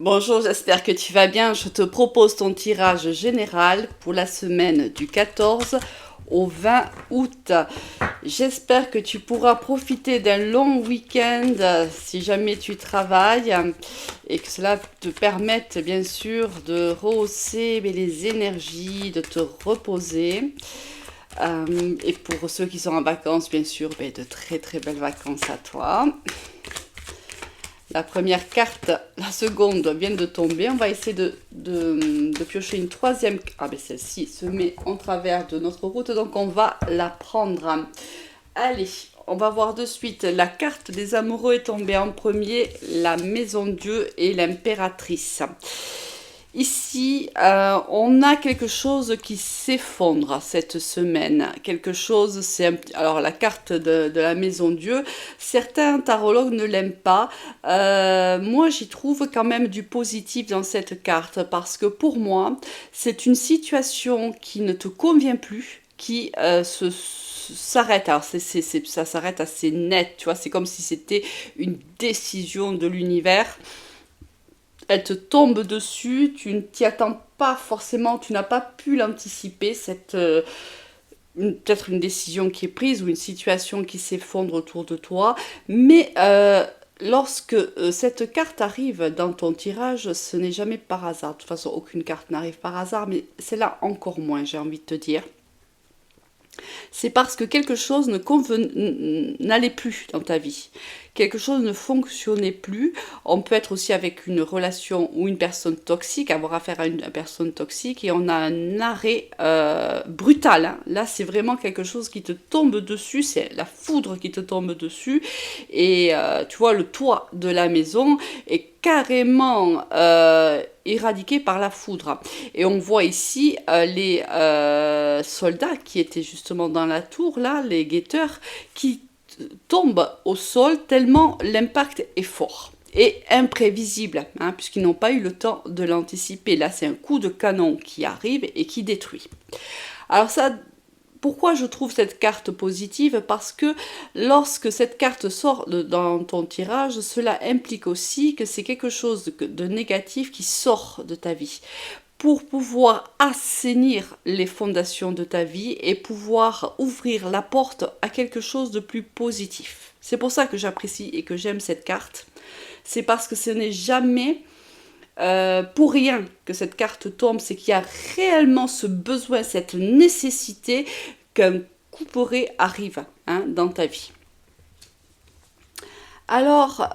Bonjour, j'espère que tu vas bien. Je te propose ton tirage général pour la semaine du 14 au 20 août. J'espère que tu pourras profiter d'un long week-end si jamais tu travailles et que cela te permette bien sûr de rehausser les énergies, de te reposer. Et pour ceux qui sont en vacances, bien sûr, de très très belles vacances à toi. La première carte, la seconde vient de tomber. On va essayer de piocher une troisième. Ah ben celle-ci se met en travers de notre route, donc on va la prendre. Allez, on va voir de suite. La carte des amoureux est tombée en premier, la maison Dieu et l'impératrice. Ici, on a quelque chose qui s'effondre cette semaine. Quelque chose, alors la carte de la maison Dieu. Certains tarologues ne l'aiment pas. Moi, j'y trouve quand même du positif dans cette carte parce que pour moi, c'est une situation qui ne te convient plus, qui s'arrête. Alors ça s'arrête assez net, tu vois. C'est comme si c'était une décision de l'univers. Elle te tombe dessus, tu ne t'y attends pas forcément, tu n'as pas pu l'anticiper, peut-être une décision qui est prise ou une situation qui s'effondre autour de toi, mais lorsque cette carte arrive dans ton tirage, ce n'est jamais par hasard. De toute façon, aucune carte n'arrive par hasard, mais c'est là encore moins, j'ai envie de te dire. C'est parce que quelque chose n'allait plus dans ta vie. Quelque chose ne fonctionnait plus. On peut être aussi avec une relation ou une personne toxique, avoir affaire à une personne toxique et on a un arrêt brutal. Hein. Là, c'est vraiment quelque chose qui te tombe dessus, c'est la foudre qui te tombe dessus. Et tu vois, le toit de la maison est carrément éradiqué par la foudre. Et on voit ici les soldats qui étaient justement dans la tour, là, les guetteurs, qui tombent au sol tellement l'impact est fort et imprévisible, hein, puisqu'ils n'ont pas eu le temps de l'anticiper. Là, c'est un coup de canon qui arrive et qui détruit. Alors ça, pourquoi je trouve cette carte positive? Parce que lorsque cette carte sort dans ton tirage, cela implique aussi que c'est quelque chose de négatif qui sort de ta vie pour pouvoir assainir les fondations de ta vie et pouvoir ouvrir la porte à quelque chose de plus positif. C'est pour ça que j'apprécie et que j'aime cette carte. C'est parce que ce n'est jamais pour rien que cette carte tombe, c'est qu'il y a réellement ce besoin, cette nécessité qu'un couperet arrive dans ta vie. Alors,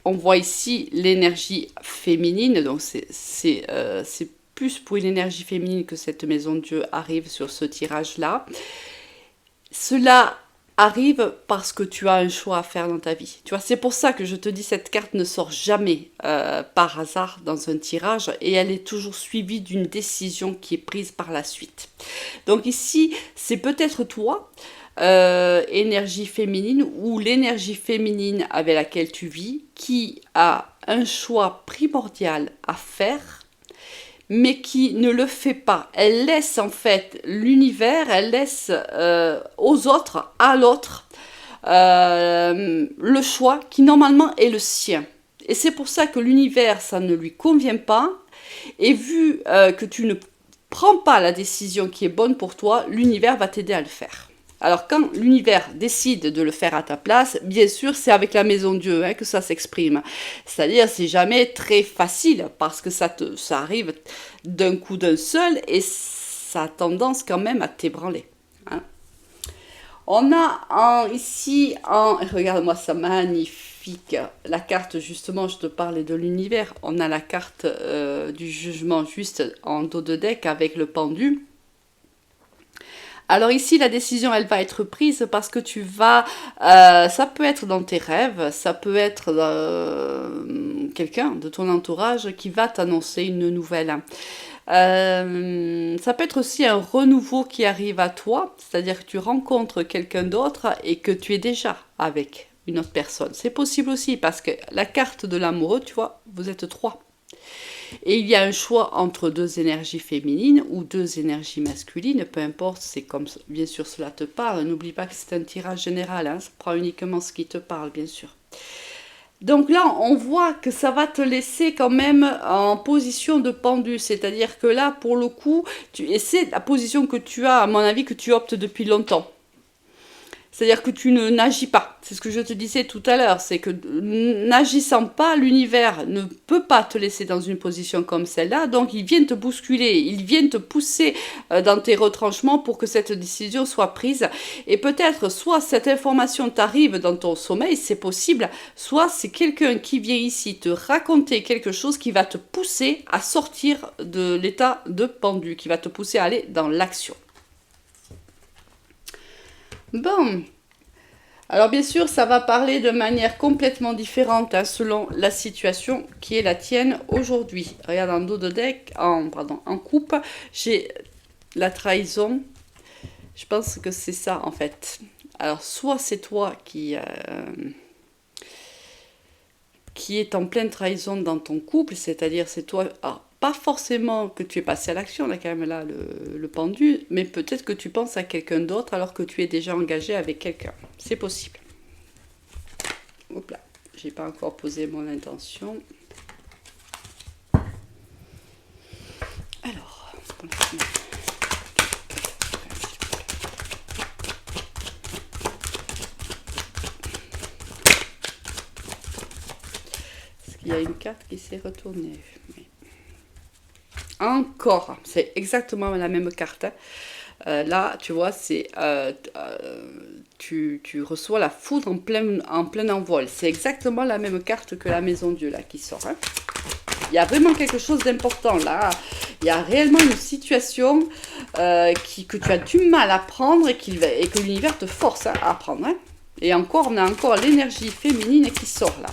on voit ici l'énergie féminine, donc c'est plus pour une énergie féminine que cette maison de Dieu arrive sur ce tirage-là. Cela arrive parce que tu as un choix à faire dans ta vie. Tu vois, c'est pour ça que je te dis cette carte ne sort jamais par hasard dans un tirage et elle est toujours suivie d'une décision qui est prise par la suite. Donc ici, c'est peut-être toi, énergie féminine ou l'énergie féminine avec laquelle tu vis qui a un choix primordial à faire mais qui ne le fait pas. Elle laisse en fait l'univers, elle laisse aux autres, à l'autre, le choix qui normalement est le sien. Et c'est pour ça que l'univers, ça ne lui convient pas. Et vu que tu ne prends pas la décision qui est bonne pour toi, l'univers va t'aider à le faire. Alors quand l'univers décide de le faire à ta place, bien sûr c'est avec la maison Dieu que ça s'exprime. C'est-à-dire c'est jamais très facile parce que ça arrive d'un coup d'un seul et ça a tendance quand même à t'ébranler. Hein. On a ici, regarde-moi ça magnifique, la carte justement, je te parlais de l'univers, on a la carte du jugement juste en dos de deck avec le pendu. Alors ici, la décision, elle va être prise parce que tu vas, ça peut être dans tes rêves, ça peut être quelqu'un de ton entourage qui va t'annoncer une nouvelle. Ça peut être aussi un renouveau qui arrive à toi, c'est-à-dire que tu rencontres quelqu'un d'autre et que tu es déjà avec une autre personne. C'est possible aussi parce que la carte de l'amoureux, tu vois, vous êtes trois. Et il y a un choix entre deux énergies féminines ou deux énergies masculines, peu importe, c'est comme bien sûr cela te parle. N'oublie pas que c'est un tirage général, ça prend uniquement ce qui te parle, bien sûr. Donc là, on voit que ça va te laisser quand même en position de pendu. C'est-à-dire que là, pour le coup, et c'est la position que tu as, à mon avis, que tu optes depuis longtemps. C'est-à-dire que tu ne n'agis pas. C'est ce que je te disais tout à l'heure. C'est que n'agissant pas, l'univers ne peut pas te laisser dans une position comme celle-là. Donc, il vient te bousculer. Il vient te pousser dans tes retranchements pour que cette décision soit prise. Et peut-être, soit cette information t'arrive dans ton sommeil, c'est possible. Soit c'est quelqu'un qui vient ici te raconter quelque chose qui va te pousser à sortir de l'état de pendu, qui va te pousser à aller dans l'action. Bon, alors bien sûr, ça va parler de manière complètement différente selon la situation qui est la tienne aujourd'hui. Regarde, en dos de deck, en coupe, j'ai la trahison. Je pense que c'est ça en fait. Alors soit c'est toi qui est en pleine trahison dans ton couple, c'est-à-dire c'est toi... Ah, pas forcément que tu es passé à l'action, là quand même là le pendu, mais peut-être que tu penses à quelqu'un d'autre alors que tu es déjà engagé avec quelqu'un. C'est possible. Hop là, j'ai pas encore posé mon intention. Alors, parce qu'il y a une carte qui s'est retournée. Mais... Encore, c'est exactement la même carte. Là, tu vois, c'est tu reçois la foudre en plein envol. C'est exactement la même carte que la maison Dieu là qui sort. Hein. Il y a vraiment quelque chose d'important là. Il y a réellement une situation que tu as du mal à prendre et que l'univers te force à prendre. Hein. Et encore, on a encore l'énergie féminine qui sort là.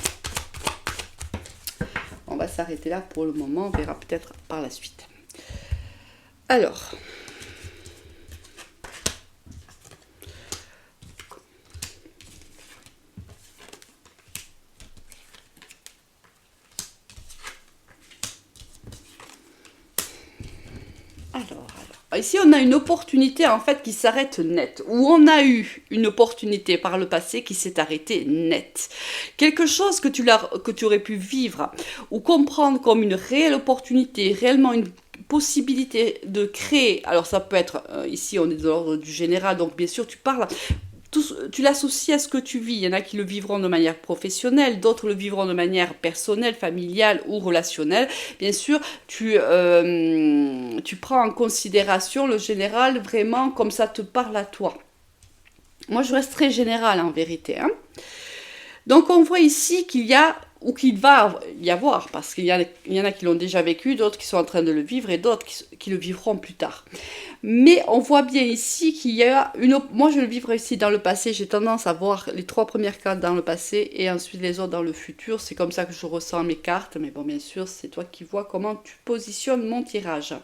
On va s'arrêter là pour le moment, on verra peut-être par la suite. Alors, ici on a une opportunité en fait qui s'arrête net, ou on a eu une opportunité par le passé qui s'est arrêtée net. Quelque chose que tu aurais pu vivre ou comprendre comme une réelle opportunité, réellement une possibilité de créer, alors ça peut être, ici on est de l'ordre du général, donc bien sûr tu parles, tu l'associes à ce que tu vis. Il y en a qui le vivront de manière professionnelle, d'autres le vivront de manière personnelle, familiale ou relationnelle. Bien sûr, tu prends en considération le général vraiment comme ça te parle à toi. Moi, je reste très générale en vérité. Hein. Donc, on voit ici qu'il y a, ou qu'il va y avoir, parce qu'il y en a qui l'ont déjà vécu, d'autres qui sont en train de le vivre et d'autres qui le vivront plus tard. Mais on voit bien ici qu'il y a moi, je le vivrai ici dans le passé. J'ai tendance à voir les 3 premières cartes dans le passé et ensuite les autres dans le futur. C'est comme ça que je ressens mes cartes. Mais bon, bien sûr, c'est toi qui vois comment tu positionnes mon tirage.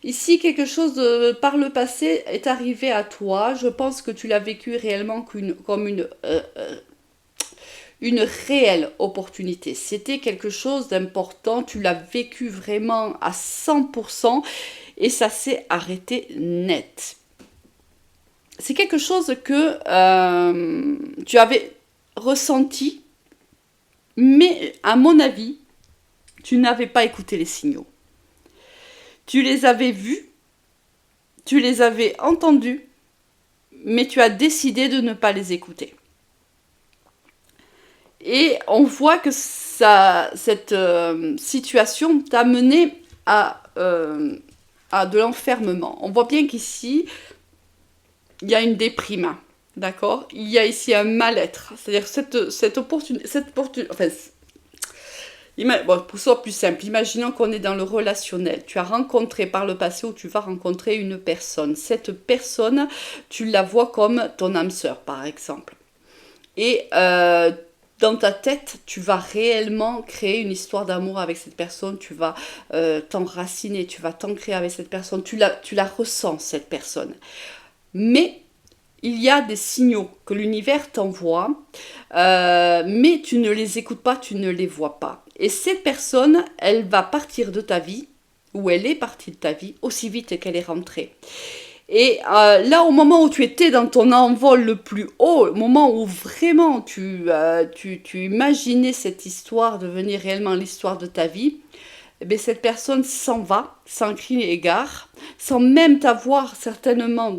Ici, quelque chose par le passé est arrivé à toi. Je pense que tu l'as vécu réellement comme une réelle opportunité. C'était quelque chose d'important. Tu l'as vécu vraiment à 100%. Et ça s'est arrêté net. C'est quelque chose que tu avais ressenti, mais à mon avis, tu n'avais pas écouté les signaux. Tu les avais vus, tu les avais entendus, mais tu as décidé de ne pas les écouter. Et on voit que cette situation t'a mené à de l'enfermement. On voit bien qu'ici, il y a une déprime, d'accord? Il y a ici un mal-être. C'est-à-dire cette opportunité... Enfin, bon, pour que ce soit plus simple, imaginons qu'on est dans le relationnel. Tu as rencontré par le passé ou tu vas rencontrer une personne. Cette personne, tu la vois comme ton âme sœur, par exemple. Et dans ta tête, tu vas réellement créer une histoire d'amour avec cette personne, tu vas t'enraciner, tu vas t'ancrer avec cette personne, tu la ressens, cette personne. Mais il y a des signaux que l'univers t'envoie, mais tu ne les écoutes pas, tu ne les vois pas. Et cette personne, elle va partir de ta vie, ou elle est partie de ta vie, aussi vite qu'elle est rentrée. Et là, au moment où tu étais dans ton envol le plus haut, au moment où vraiment tu imaginais cette histoire devenir réellement l'histoire de ta vie, eh bien, cette personne s'en va, sans cri et gare, sans même t'avoir certainement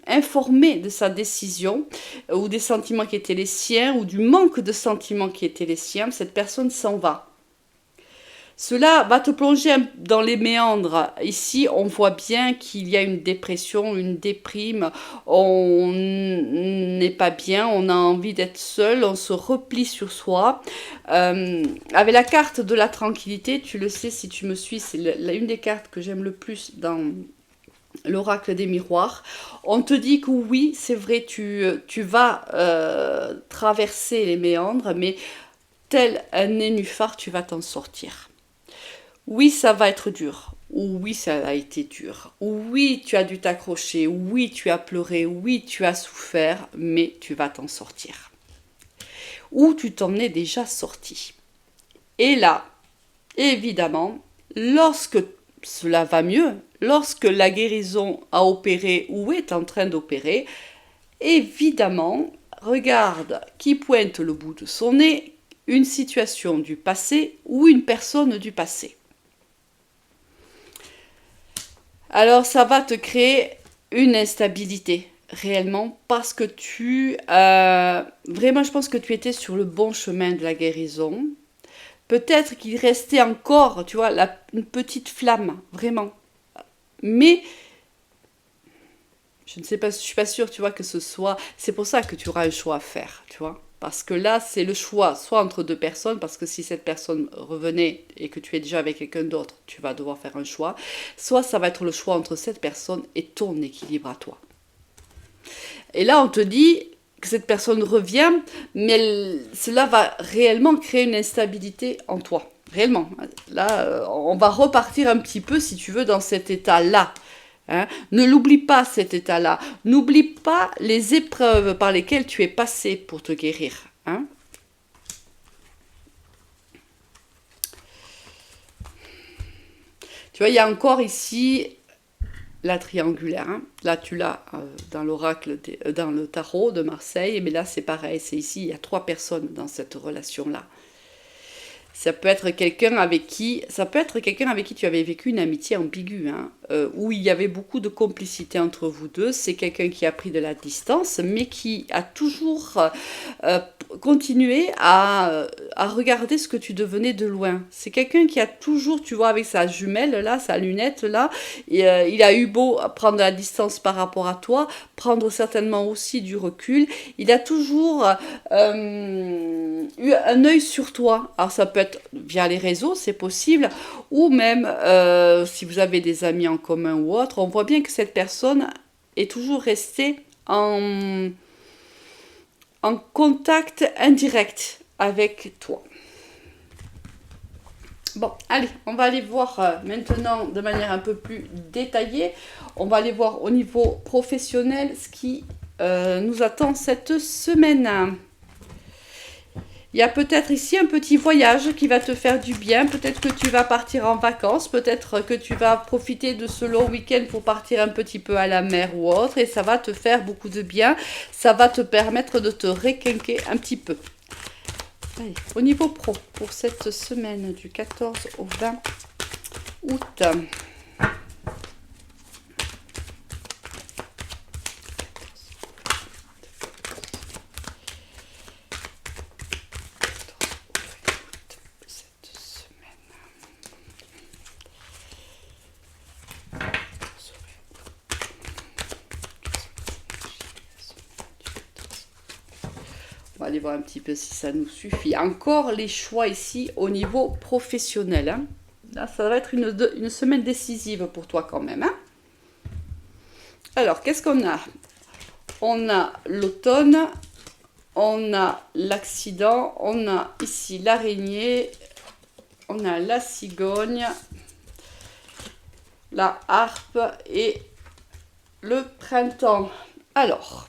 informé de sa décision, ou des sentiments qui étaient les siens, ou du manque de sentiments qui étaient les siens. Cette personne s'en va. Cela va te plonger dans les méandres. Ici, on voit bien qu'il y a une dépression, une déprime. On n'est pas bien, on a envie d'être seul, on se replie sur soi. Avec la carte de la tranquillité, tu le sais si tu me suis, c'est une des cartes que j'aime le plus dans l'oracle des miroirs. On te dit que oui, c'est vrai, tu vas traverser les méandres, mais tel un nénuphar, tu vas t'en sortir. Oui, ça va être dur. Oui, ça a été dur. Oui, tu as dû t'accrocher. Oui, tu as pleuré. Oui, tu as souffert. Mais tu vas t'en sortir. Ou tu t'en es déjà sorti. Et là, évidemment, lorsque cela va mieux, lorsque la guérison a opéré ou est en train d'opérer, évidemment, regarde qui pointe le bout de son nez, une situation du passé ou une personne du passé. Alors ça va te créer une instabilité réellement parce que vraiment je pense que tu étais sur le bon chemin de la guérison. Peut-être qu'il restait encore, tu vois, une petite flamme, vraiment. Mais je ne sais pas, je suis pas sûre, tu vois, que ce soit. C'est pour ça que tu auras un choix à faire, tu vois. Parce que là, c'est le choix, soit entre deux personnes, parce que si cette personne revenait et que tu es déjà avec quelqu'un d'autre, tu vas devoir faire un choix. Soit ça va être le choix entre cette personne et ton équilibre à toi. Et là, on te dit que cette personne revient, mais cela va réellement créer une instabilité en toi. Réellement. Là, on va repartir un petit peu, si tu veux, dans cet état-là. Hein. Ne l'oublie pas cet état-là. N'oublie pas les épreuves par lesquelles tu es passé pour te guérir. Hein. Tu vois, il y a encore ici la triangulaire. Hein. Là, tu l'as dans l'oracle, dans le tarot de Marseille. Mais là, c'est pareil. C'est ici, il y a 3 personnes dans cette relation-là. Ça peut être quelqu'un avec qui tu avais vécu une amitié ambiguë, hein, où il y avait beaucoup de complicité entre vous deux. C'est quelqu'un qui a pris de la distance, mais qui a toujours continué à regarder ce que tu devenais de loin. C'est quelqu'un qui a toujours, tu vois, avec sa jumelle là, sa lunette là, et, il a eu beau prendre de la distance par rapport à toi, prendre certainement aussi du recul. Il a toujours eu un œil sur toi. Alors ça peut être via les réseaux, c'est possible, ou même si vous avez des amis en commun ou autre, on voit bien que cette personne est toujours restée en contact indirect avec toi. Bon, allez, on va aller voir maintenant de manière un peu plus détaillée. On va aller voir au niveau professionnel ce qui nous attend cette semaine. Il y a peut-être ici un petit voyage qui va te faire du bien. Peut-être que tu vas partir en vacances. Peut-être que tu vas profiter de ce long week-end pour partir un petit peu à la mer ou autre. Et ça va te faire beaucoup de bien. Ça va te permettre de te requinquer un petit peu. Allez, au niveau pro, pour cette semaine du 14 au 20 août. On va aller voir un petit peu si ça nous suffit. Encore les choix ici au niveau professionnel. Hein. Là, ça va être une semaine décisive pour toi quand même. Hein. Alors, qu'est-ce qu'on a? On a l'automne, on a l'accident, on a ici l'araignée, on a la cigogne, la harpe et le printemps. Alors...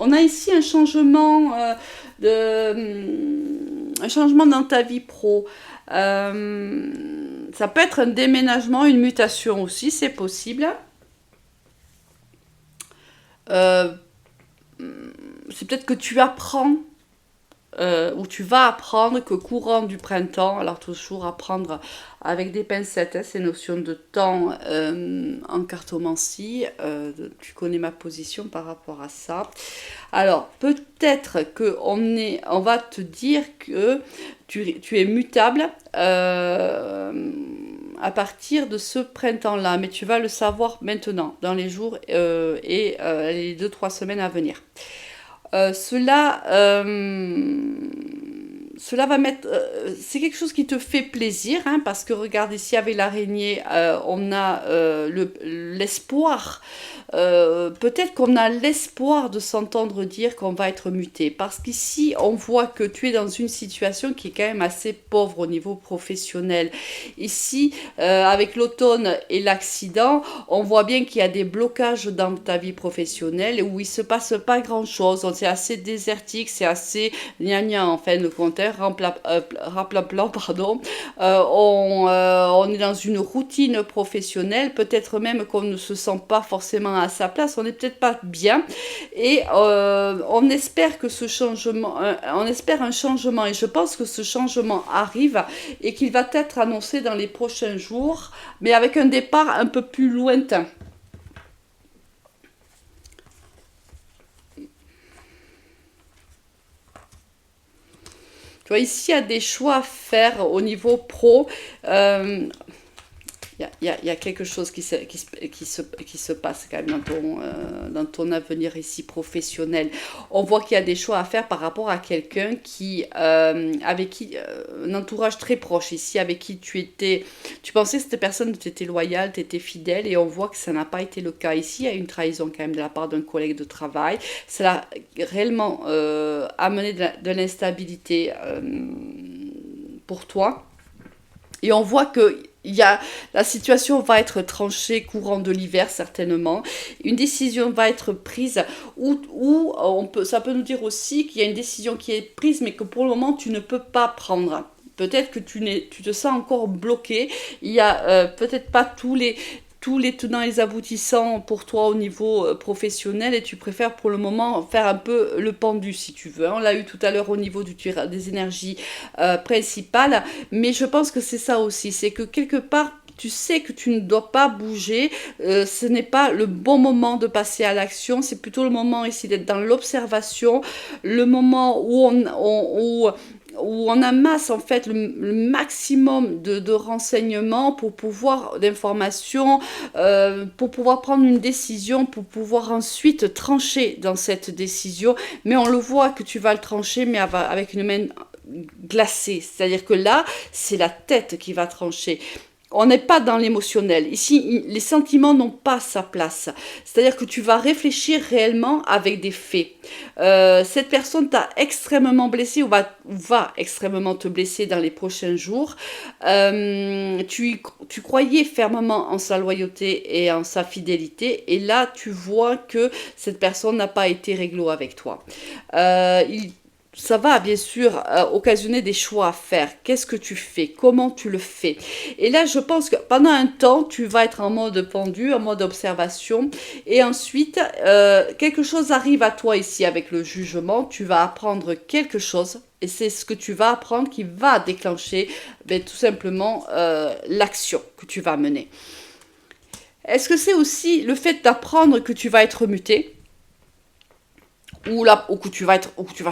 on a ici un changement, un changement dans ta vie pro. Ça peut être un déménagement, une mutation aussi, c'est possible. Euh, c'est peut-être que tu apprends où tu vas apprendre que courant du printemps, alors toujours apprendre avec des pincettes, hein, ces notions de temps en cartomancie, tu connais ma position par rapport à ça. Alors peut-être on va te dire que tu es mutable à partir de ce printemps-là, mais tu vas le savoir maintenant, dans les jours et les 2, 3 semaines à venir. Euh, cela, euh, cela va mettre. C'est quelque chose qui te fait plaisir, hein, parce que regarde ici avec l'araignée, on a l'espoir. Peut-être qu'on a l'espoir de s'entendre dire qu'on va être muté. Parce qu'ici, on voit que tu es dans une situation qui est quand même assez pauvre au niveau professionnel. Ici, avec l'automne et l'accident, on voit bien qu'il y a des blocages dans ta vie professionnelle où il se passe pas grand-chose. C'est assez désertique, c'est assez gna en fin de compte, hein, rapla-plan, pardon. On est dans une routine professionnelle, peut-être même qu'on ne se sent pas forcément à sa place, on n'est peut-être pas bien, et on espère que ce changement, on espère un changement, et je pense que ce changement arrive et qu'il va être annoncé dans les prochains jours, mais avec un départ un peu plus lointain. Tu vois, ici, il y a des choix à faire au niveau pro. Euh, il y a quelque chose qui se passe quand même dans ton avenir ici professionnel. On voit qu'il y a des choix à faire par rapport à quelqu'un avec qui, un entourage très proche ici, avec qui tu pensais que cette personne t'était loyale, t'était fidèle, et on voit que ça n'a pas été le cas ici. Il y a une trahison quand même de la part d'un collègue de travail. Ça a réellement amené de l'instabilité pour toi. Et on voit que la situation va être tranchée courant de l'hiver certainement. Une décision va être prise ou ça peut nous dire aussi qu'il y a une décision qui est prise mais que pour le moment tu ne peux pas prendre. Peut-être que tu te sens encore bloqué. Il y a peut-être pas tous les tenants et les aboutissants pour toi au niveau professionnel, et tu préfères pour le moment faire un peu le pendu si tu veux. On l'a eu tout à l'heure au niveau des énergies principales, mais je pense que c'est ça aussi, c'est que quelque part tu sais que tu ne dois pas bouger, ce n'est pas le bon moment de passer à l'action, c'est plutôt le moment ici d'être dans l'observation, le moment où on amasse en fait le maximum de renseignements pour pouvoir, d'informations, pour pouvoir prendre une décision, pour pouvoir ensuite trancher dans cette décision. Mais on le voit que tu vas le trancher, mais avec une main glacée. C'est-à-dire que là, c'est la tête qui va trancher. On n'est pas dans l'émotionnel. Ici, les sentiments n'ont pas sa place. C'est-à-dire que tu vas réfléchir réellement avec des faits. Cette personne t'a extrêmement blessé ou va extrêmement te blesser dans les prochains jours. Tu croyais fermement en sa loyauté et en sa fidélité. Et là, tu vois que cette personne n'a pas été réglo avec toi. Ça va bien sûr occasionner des choix à faire. Qu'est-ce que tu fais? Comment tu le fais? Et là, je pense que pendant un temps, tu vas être en mode pendu, en mode observation. Et ensuite, quelque chose arrive à toi ici avec le jugement. Tu vas apprendre quelque chose. Et c'est ce que tu vas apprendre qui va déclencher tout simplement l'action que tu vas mener. Est-ce que c'est aussi le fait d'apprendre que tu vas être muté? Ou que tu vas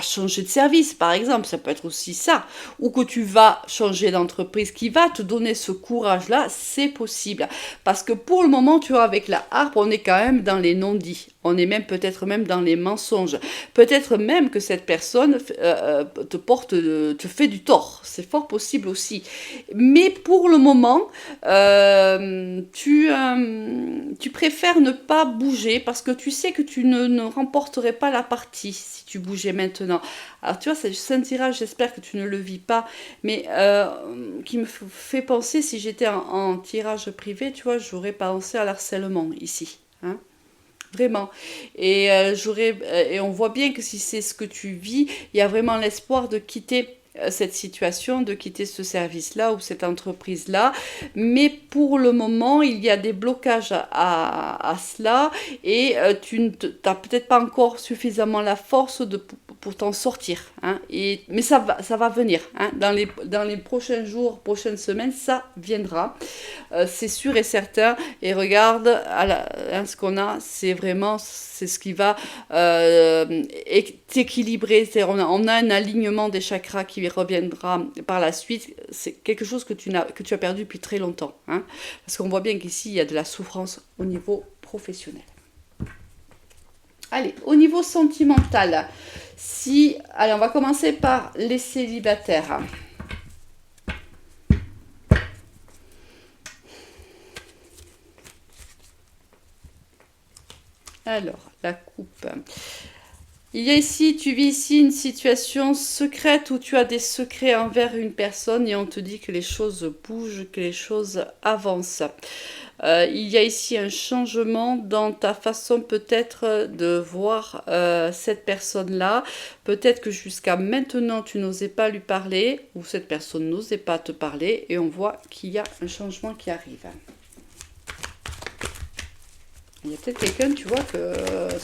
changer de service, par exemple, ça peut être aussi ça, ou que tu vas changer d'entreprise, qui va te donner ce courage-là, c'est possible. Parce que pour le moment, tu vois, avec la harpe, on est quand même dans les non-dits. On est même peut-être même dans les mensonges. Peut-être même que cette personne te fait du tort. C'est fort possible aussi. Mais pour le moment, tu préfères ne pas bouger parce que tu sais que tu ne remporterais pas la partie si tu bougeais maintenant. Alors tu vois, c'est juste un tirage, j'espère que tu ne le vis pas, mais qui me fait penser, si j'étais en tirage privé, tu vois, j'aurais pensé à l'harcèlement ici. Hein, vraiment. Et on voit bien que si c'est ce que tu vis, il y a vraiment l'espoir de quitter cette situation, de quitter ce service-là ou cette entreprise-là. Mais pour le moment, il y a des blocages à cela et tu n'as peut-être pas encore suffisamment la force pour t'en sortir. Hein. Mais ça va venir. Hein. Dans les prochains jours, prochaines semaines, ça viendra. C'est sûr et certain. Et regarde, ce qu'on a, c'est ce qui va t'équilibrer. On a un alignement des chakras qui reviendra par la suite. C'est quelque chose que tu as perdu depuis très longtemps. Hein, parce qu'on voit bien qu'ici, il y a de la souffrance au niveau professionnel. Allez, au niveau sentimental, allez, on va commencer par les célibataires. Alors, la coupe. Tu vis ici une situation secrète où tu as des secrets envers une personne et on te dit que les choses bougent, que les choses avancent. Il y a ici un changement dans ta façon peut-être de voir cette personne-là. Peut-être que jusqu'à maintenant tu n'osais pas lui parler ou cette personne n'osait pas te parler et on voit qu'il y a un changement qui arrive. Il y a peut-être quelqu'un, tu vois, que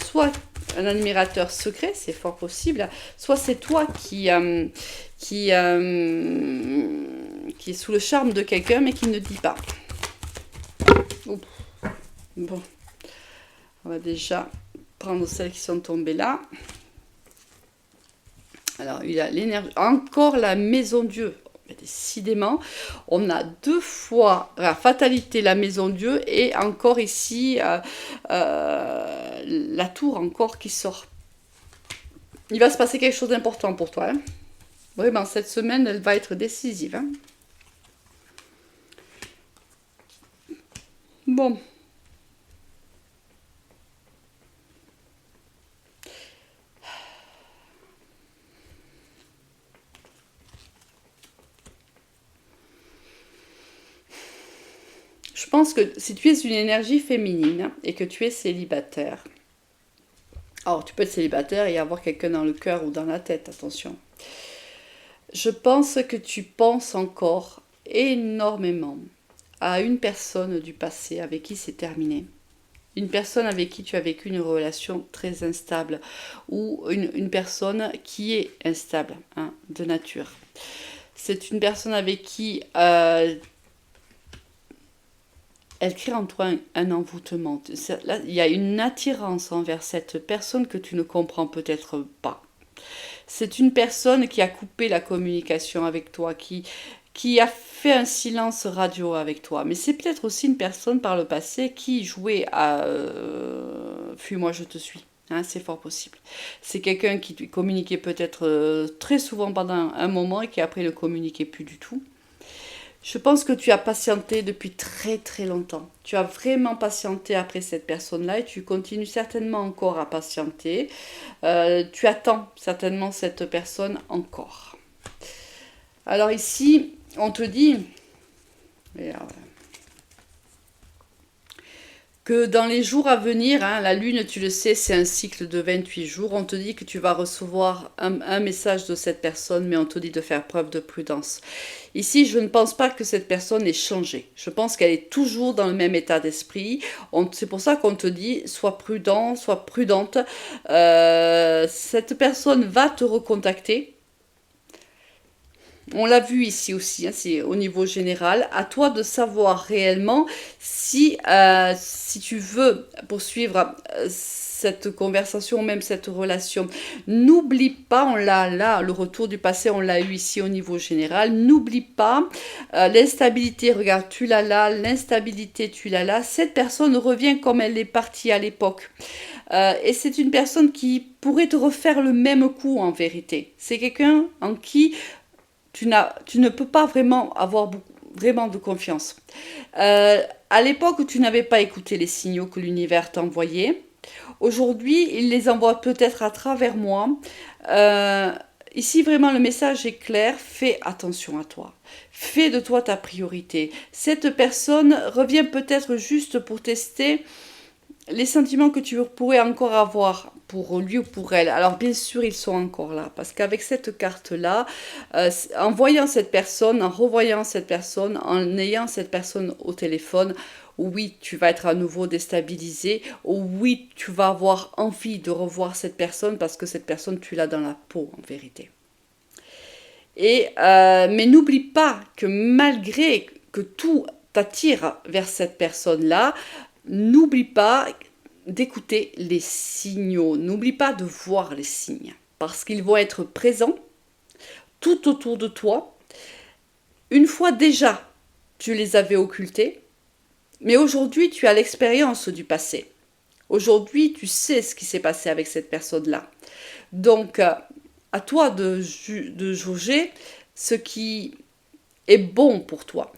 soit un admirateur secret, c'est fort possible, soit c'est toi qui est sous le charme de quelqu'un mais qui ne dit pas. Oups. Bon, on va déjà prendre celles qui sont tombées là. Alors, il y a l'énergie, encore la maison Dieu. Décidément, on a 2 fois la fatalité, la maison Dieu, et encore ici la tour encore qui sort. Il va se passer quelque chose d'important pour toi. Hein. Vraiment, cette semaine, elle va être décisive. Hein. Bon. Je pense que si tu es une énergie féminine et que tu es célibataire, alors tu peux être célibataire et avoir quelqu'un dans le cœur ou dans la tête, attention. Je pense que tu penses encore énormément à une personne du passé avec qui c'est terminé. Une personne avec qui tu as vécu une relation très instable ou une personne qui est instable, hein, de nature. C'est une personne avec qui elle crée en toi un envoûtement. Là, il y a une attirance envers cette personne que tu ne comprends peut-être pas. C'est une personne qui a coupé la communication avec toi, qui a fait un silence radio avec toi. Mais c'est peut-être aussi une personne par le passé qui jouait à fuis-moi, je te suis. Hein, c'est fort possible. C'est quelqu'un qui communiquait peut-être très souvent pendant un moment et qui après ne communiquait plus du tout. Je pense que tu as patienté depuis très très longtemps. Tu as vraiment patienté après cette personne-là et tu continues certainement encore à patienter. Tu attends certainement cette personne encore. Alors ici, on te dit que dans les jours à venir, hein, la lune, tu le sais, c'est un cycle de 28 jours. On te dit que tu vas recevoir un message de cette personne, mais on te dit de faire preuve de prudence. Ici, je ne pense pas que cette personne ait changé. Je pense qu'elle est toujours dans le même état d'esprit. C'est pour ça qu'on te dit, sois prudent, sois prudente. Cette personne va te recontacter. On l'a vu ici aussi, hein, c'est au niveau général. À toi de savoir réellement si tu veux poursuivre cette conversation, même cette relation. N'oublie pas, on l'a là, le retour du passé, on l'a eu ici au niveau général. N'oublie pas l'instabilité, regarde, tu l'as là, l'instabilité, tu l'as là. Cette personne revient comme elle est partie à l'époque. Et c'est une personne qui pourrait te refaire le même coup en vérité. C'est quelqu'un en qui tu ne peux pas vraiment avoir vraiment de confiance. À l'époque où tu n'avais pas écouté les signaux que l'univers t'envoyait, aujourd'hui, il les envoie peut-être à travers moi. Ici, vraiment, le message est clair. Fais attention à toi. Fais de toi ta priorité. Cette personne revient peut-être juste pour tester les sentiments que tu pourrais encore avoir pour lui ou pour elle, alors bien sûr ils sont encore là, parce qu'avec cette carte-là, en voyant cette personne, en revoyant cette personne, en ayant cette personne au téléphone, oui, tu vas être à nouveau déstabilisé, oui, tu vas avoir envie de revoir cette personne, parce que cette personne, tu l'as dans la peau en vérité. Mais n'oublie pas que malgré que tout t'attire vers cette personne-là, n'oublie pas d'écouter les signaux, n'oublie pas de voir les signes, parce qu'ils vont être présents tout autour de toi. Une fois déjà, tu les avais occultés, mais aujourd'hui, tu as l'expérience du passé. Aujourd'hui, tu sais ce qui s'est passé avec cette personne-là. Donc, à toi de jauger ce qui est bon pour toi.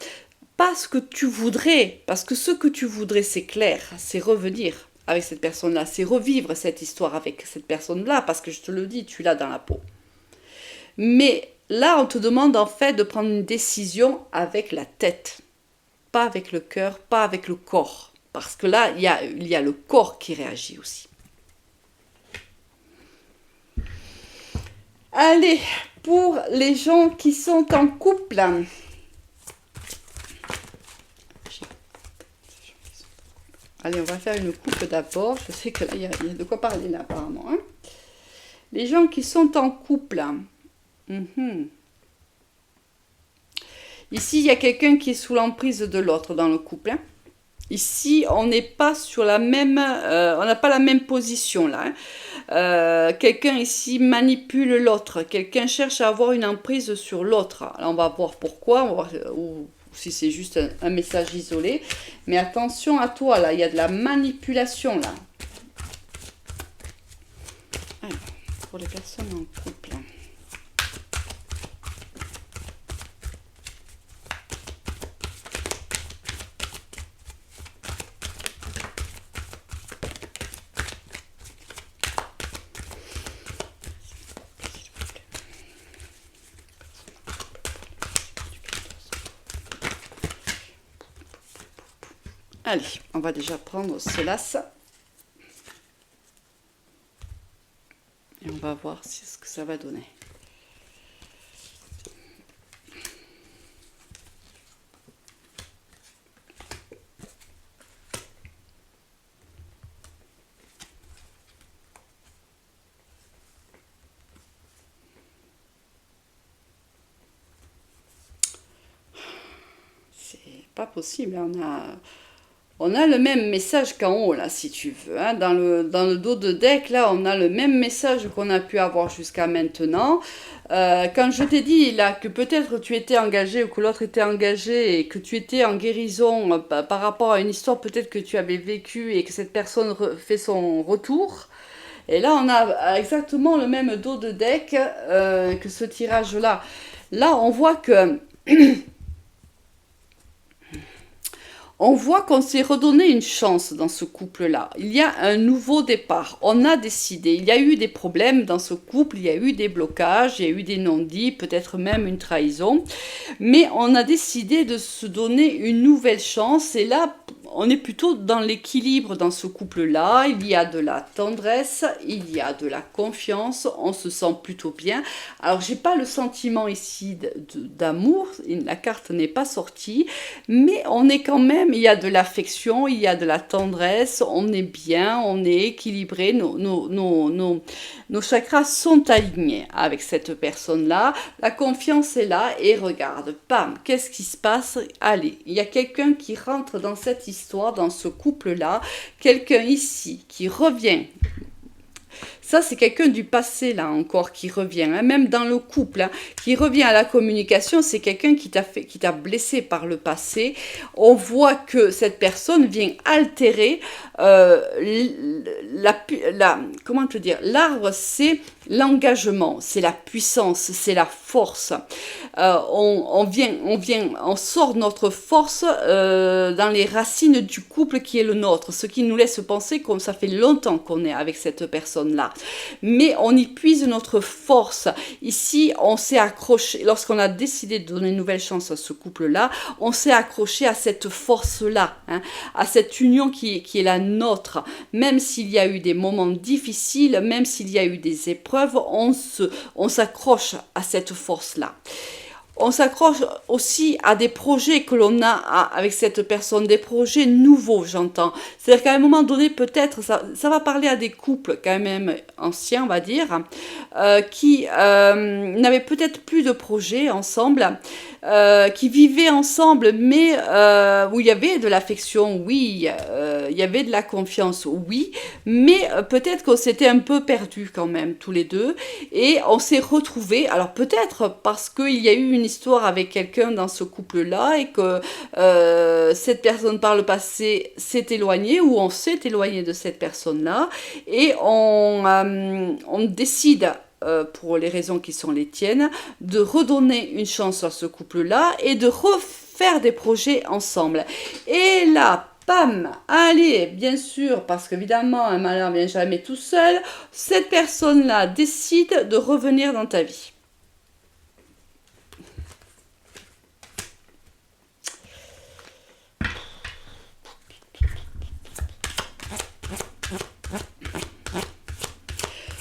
Pas ce que tu voudrais, parce que ce que tu voudrais, c'est clair, c'est revenir avec cette personne-là, c'est revivre cette histoire avec cette personne-là, parce que je te le dis, tu l'as dans la peau. Mais là, on te demande en fait de prendre une décision avec la tête, pas avec le cœur, pas avec le corps, parce que là, il y a le corps qui réagit aussi. Allez, pour les gens qui sont en couple. Allez, on va faire une coupe d'abord. Je sais que là, il y a de quoi parler là, apparemment. Hein. Les gens qui sont en couple. Ici, il y a quelqu'un qui est sous l'emprise de l'autre dans le couple. Hein. Ici, on n'est pas sur la même... on n'a pas la même position là. Hein. Quelqu'un ici manipule l'autre. Quelqu'un cherche à avoir une emprise sur l'autre. Alors, on va voir pourquoi. On va voir, ou si c'est juste un message isolé. Mais attention à toi, là. Il y a de la manipulation, là. Alors, pour les personnes en couple. Allez, on va déjà prendre cela. Et on va voir ce que ça va donner. C'est pas possible, on a le même message qu'en haut, là, si tu veux. Hein. Dans le dos de deck, là, on a le même message qu'on a pu avoir jusqu'à maintenant. Quand je t'ai dit, là, que peut-être tu étais engagé ou que l'autre était engagé et que tu étais en guérison par rapport à une histoire peut-être que tu avais vécue et que cette personne fait son retour. Et là, on a exactement le même dos de deck que ce tirage-là. Là, on voit que... On voit qu'on s'est redonné une chance dans ce couple-là. Il y a un nouveau départ. On a décidé. Il y a eu des problèmes dans ce couple. Il y a eu des blocages. Il y a eu des non-dits. Peut-être même une trahison. Mais on a décidé de se donner une nouvelle chance. Et là, on est plutôt dans l'équilibre dans ce couple-là. Il y a de la tendresse. Il y a de la confiance. On se sent plutôt bien. Alors, j'ai pas le sentiment ici d'amour. La carte n'est pas sortie. Mais on est quand même... Il y a de l'affection, il y a de la tendresse, on est bien, on est équilibré, nos chakras sont alignés avec cette personne-là, la confiance est là et regarde, bam, qu'est-ce qui se passe? Allez, il y a quelqu'un qui rentre dans cette histoire, dans ce couple-là, quelqu'un ici qui revient. Ça, c'est quelqu'un du passé, là, encore, qui revient, hein, même dans le couple, hein, qui revient à la communication, c'est quelqu'un qui t'a blessé par le passé. On voit que cette personne vient altérer comment te dire, l'arbre, c'est l'engagement, c'est la puissance, c'est la force. On sort notre force dans les racines du couple qui est le nôtre, ce qui nous laisse penser que ça fait longtemps qu'on est avec cette personne-là. Mais on y puise notre force. Ici, on s'est accroché, lorsqu'on a décidé de donner une nouvelle chance à ce couple-là, on s'est accroché à cette force-là, hein, à cette union qui est la nôtre. Même s'il y a eu des moments difficiles, même s'il y a eu des épreuves, on s'accroche à cette force-là. On s'accroche aussi à des projets que l'on a avec cette personne, des projets nouveaux, j'entends. C'est-à-dire qu'à un moment donné, peut-être, ça va parler à des couples quand même anciens, on va dire, qui n'avaient peut-être plus de projets ensemble, qui vivaient ensemble, mais où il y avait de l'affection, oui, il y avait de la confiance, oui, mais peut-être qu'on s'était un peu perdus quand même, tous les deux, et on s'est retrouvés, alors peut-être parce qu'il y a eu une histoire avec quelqu'un dans ce couple-là, et que cette personne par le passé s'est éloignée, ou on s'est éloigné de cette personne-là, et on décide pour les raisons qui sont les tiennes, de redonner une chance à ce couple-là et de refaire des projets ensemble. Et là, pam, allez, bien sûr, parce qu'évidemment, un malheur ne vient jamais tout seul, cette personne-là décide de revenir dans ta vie.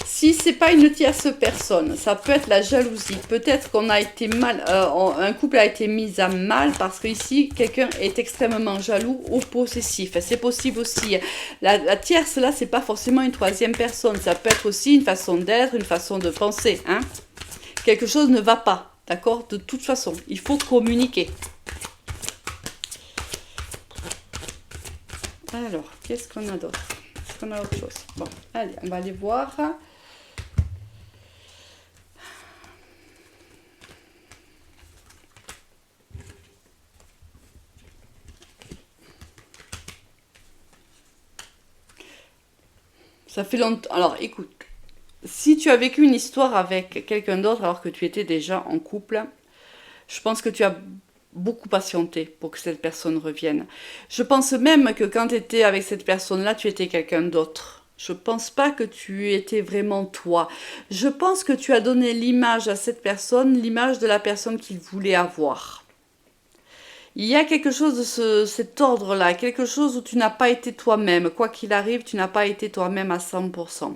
Si c'est pas une tierce personne, ça peut être la jalousie. Peut-être qu'on a été mal, un couple a été mis à mal parce que ici quelqu'un est extrêmement jaloux ou possessif. C'est possible aussi. La tierce là, c'est pas forcément une troisième personne. Ça peut être aussi une façon d'être, une façon de penser. Hein. Quelque chose ne va pas, d'accord. De toute façon, il faut communiquer. Alors, qu'est-ce qu'on a d'autre? Est-ce qu'on a autre chose? Bon, allez, on va aller voir. Ça fait longtemps. Alors, écoute, si tu as vécu une histoire avec quelqu'un d'autre alors que tu étais déjà en couple, je pense que tu as beaucoup patienté pour que cette personne revienne. Je pense même que quand tu étais avec cette personne-là, tu étais quelqu'un d'autre. Je pense pas que tu étais vraiment toi. Je pense que tu as donné l'image à cette personne, l'image de la personne qu'il voulait avoir. Il y a quelque chose de cet ordre-là, quelque chose où tu n'as pas été toi-même. Quoi qu'il arrive, tu n'as pas été toi-même à 100%.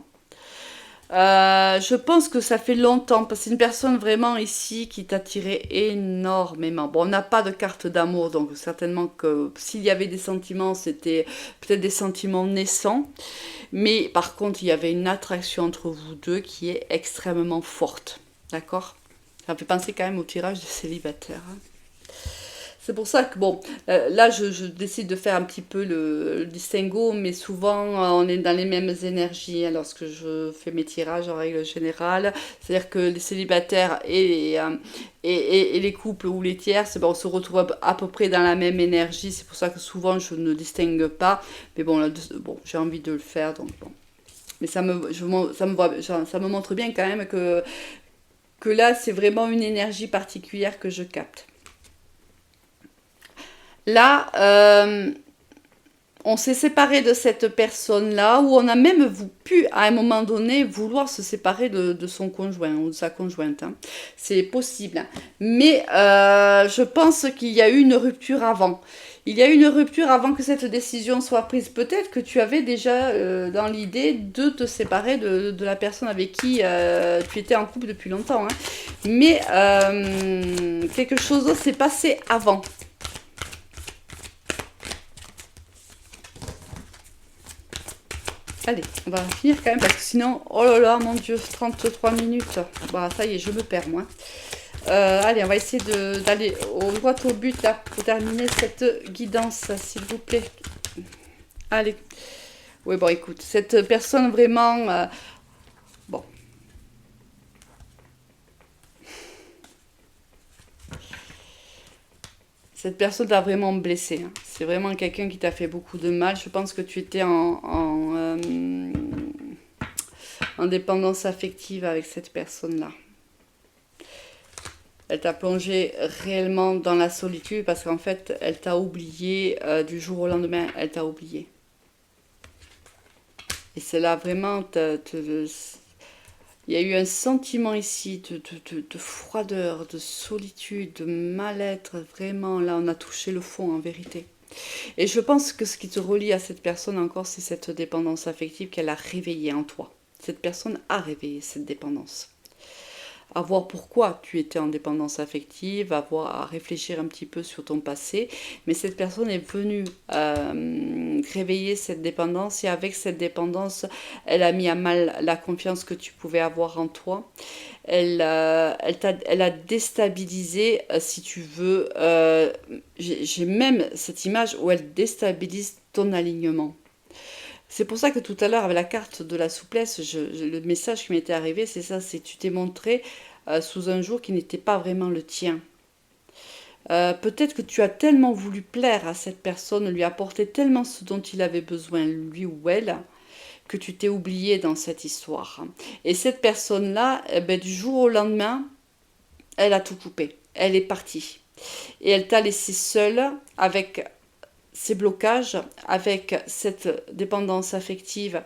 Je pense que ça fait longtemps, parce que c'est une personne vraiment ici qui t'attirait énormément. Bon, on n'a pas de carte d'amour, donc certainement que s'il y avait des sentiments, c'était peut-être des sentiments naissants. Mais par contre, il y avait une attraction entre vous deux qui est extrêmement forte. D'accord? Ça me fait penser quand même au tirage des célibataires. Hein. C'est pour ça que, bon, là, je décide de faire un petit peu le distinguo, mais souvent, on est dans les mêmes énergies hein, lorsque je fais mes tirages en règle générale. C'est-à-dire que les célibataires et les couples ou les tierces, ben, on se retrouve à peu près dans la même énergie. C'est pour ça que souvent, je ne distingue pas. Mais bon, là, bon j'ai envie de le faire, donc bon. Mais ça me montre bien quand même que là, c'est vraiment une énergie particulière que je capte. Là, on s'est séparé de cette personne-là, où on a même pu, à un moment donné, vouloir se séparer de son conjoint ou de sa conjointe. Hein. C'est possible. Hein. Mais je pense qu'il y a eu une rupture avant. Il y a eu une rupture avant que cette décision soit prise. Peut-être que tu avais déjà dans l'idée de te séparer de la personne avec qui tu étais en couple depuis longtemps. Hein. Mais quelque chose s'est passé avant. Allez, on va finir quand même parce que sinon, oh là là, mon Dieu, 33 minutes. Bah, ça y est, je me perds, moi. Allez, on va essayer d'aller au droit au but, là, pour terminer cette guidance, s'il vous plaît. Allez. Oui, bon, écoute, cette personne vraiment... bon. Cette personne t'a vraiment blessé. Hein. C'est vraiment quelqu'un qui t'a fait beaucoup de mal. Je pense que tu étais en dépendance affective avec cette personne-là. Elle t'a plongé réellement dans la solitude parce qu'en fait, elle t'a oublié du jour au lendemain. Elle t'a oublié. Et c'est là vraiment, il y a eu un sentiment ici de froideur, de solitude, de mal-être. Vraiment, là, on a touché le fond en vérité. Et je pense que ce qui te relie à cette personne encore, c'est cette dépendance affective qu'elle a réveillée en toi. Cette personne a réveillé cette dépendance. À voir pourquoi tu étais en dépendance affective, à réfléchir un petit peu sur ton passé. Mais cette personne est venue réveiller cette dépendance et avec cette dépendance, elle a mis à mal la confiance que tu pouvais avoir en toi. Elle a déstabilisé, si tu veux, j'ai même cette image où elle déstabilise ton alignement. C'est pour ça que tout à l'heure, avec la carte de la souplesse, le message qui m'était arrivé, c'est ça, c'est tu t'es montré sous un jour qui n'était pas vraiment le tien. Peut-être que tu as tellement voulu plaire à cette personne, lui apporter tellement ce dont il avait besoin, lui ou elle, que tu t'es oublié dans cette histoire. Et cette personne-là, eh ben, du jour au lendemain, elle a tout coupé. Elle est partie. Et elle t'a laissé seule avec ces blocages, avec cette dépendance affective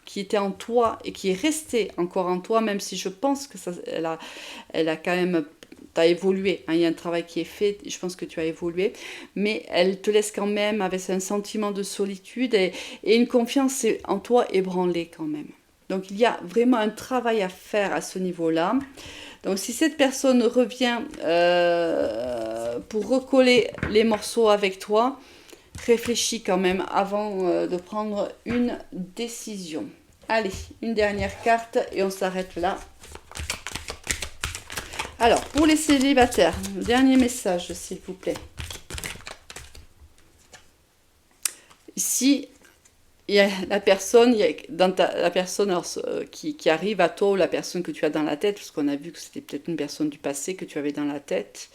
qui était en toi et qui est restée encore en toi, même si je pense que ça, elle a quand même, t'as évolué, hein, il y a un travail qui est fait, je pense que tu as évolué, mais elle te laisse quand même avec un sentiment de solitude et une confiance en toi ébranlée quand même. Donc il y a vraiment un travail à faire à ce niveau-là. Donc si cette personne revient pour recoller les morceaux avec toi, réfléchis quand même avant de prendre une décision. Allez, une dernière carte et on s'arrête là. Alors, pour les célibataires, dernier message, s'il vous plaît. Ici, il y a la personne, la personne alors, qui arrive à toi ou la personne que tu as dans la tête, parce qu'on a vu que c'était peut-être une personne du passé que tu avais dans la tête.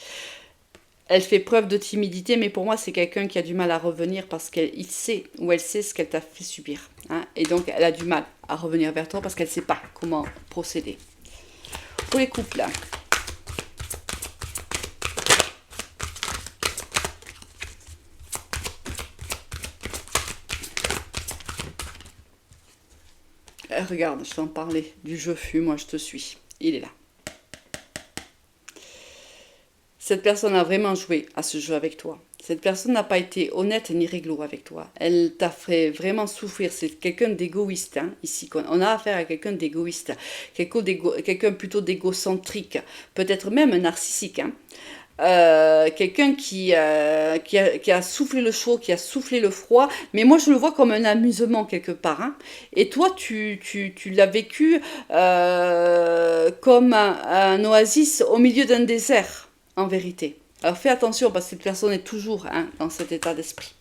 Elle fait preuve de timidité, mais pour moi, c'est quelqu'un qui a du mal à revenir parce qu'il sait ou elle sait ce qu'elle t'a fait subir. Hein, et donc, elle a du mal à revenir vers toi parce qu'elle ne sait pas comment procéder. Pour les couples, là. Regarde, je t'en parlais du je fus, moi je te suis. Il est là. Cette personne a vraiment joué à ce jeu avec toi. Cette personne n'a pas été honnête ni réglo avec toi. Elle t'a fait vraiment souffrir. C'est quelqu'un d'égoïste, hein, ici. On a affaire à quelqu'un d'égoïste. Quelqu'un plutôt d'égocentrique. Peut-être même narcissique. Hein. Quelqu'un qui a soufflé le chaud, qui a soufflé le froid, mais moi je le vois comme un amusement quelque part. Hein. Et toi, tu l'as vécu comme un oasis au milieu d'un désert, en vérité. Alors fais attention parce que cette personne est toujours dans cet état d'esprit.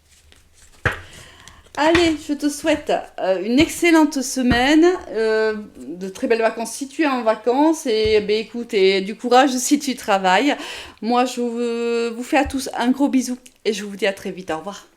Allez, je te souhaite une excellente semaine, de très belles vacances si tu es en vacances et écoute, et du courage si tu travailles. Moi, je vous fais à tous un gros bisou et je vous dis à très vite. Au revoir.